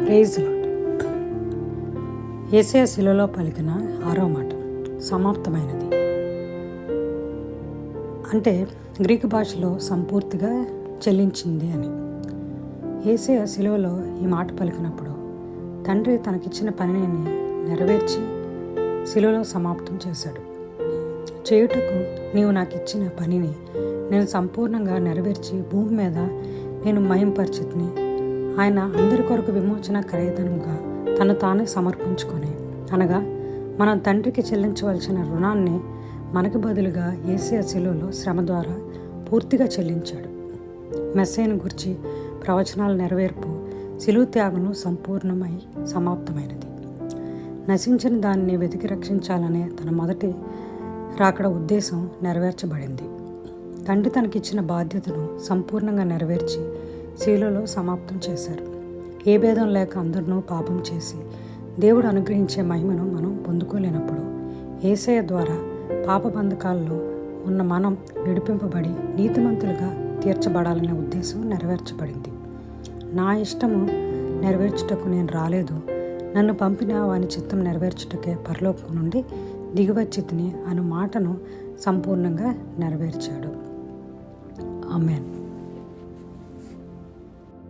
Praise lord. యేసయ్య శిలువలో పలికిన 6వ మాట సమాప్తమైనది. అంటే గ్రీకు భాషలో సంపూర్తిగా చెల్లించింది అని. యేసయ్య శిలువలో ఈ మాట పలికినప్పుడు తండ్రి తనకిచ్చిన పనిని నెరవేర్చి శిలువలో సమాప్తం చేశాడు. చేయుటకు నీవు నాకు ఇచ్చిన పనిని నేను సంపూర్ణంగా నెరవేర్చి భూమి మీద నేను మహింపరిచితిని. ఆయన అందరి కొరకు విమోచన క్రయధనంగా తను తానే సమర్పించుకొని, అనగా మనం తండ్రికి చెల్లించవలసిన రుణాన్ని మనకు బదులుగా యేసయ్య శిలువలో శ్రమ ద్వారా పూర్తిగా చెల్లించాడు. మెస్సయ్యను గురించి ప్రవచనాల నెరవేర్పు శిలువ త్యాగము సంపూర్ణమై సమాప్తమైనది. నశించిన దాన్ని వెతికి రక్షించాలనే తన మొదటి రాకడ ఉద్దేశం నెరవేర్చబడింది. తండ్రి తనకిచ్చిన బాధ్యతను సంపూర్ణంగా నెరవేర్చి శిలువలో సమాప్తం చేశారు. ఏ భేదం లేక అందరినూ పాపం చేసి దేవుడు అనుగ్రహించే మహిమను మనం పొందుకోలేనప్పుడు యేసయ్య ద్వారా పాప బంధకాల్లో ఉన్న మనం విడిపింపబడి నీతిమంతులుగా తీర్చబడాలనే ఉద్దేశం నెరవేర్చబడింది. నా ఇష్టము నెరవేర్చుటకు నేను రాలేదు, నన్ను పంపిన వాని చిత్తం నెరవేర్చుటకే పరలోకం నుండి దిగివచ్చితిని అను మాటను సంపూర్ణంగా నెరవేర్చాడు. ఆమేన్.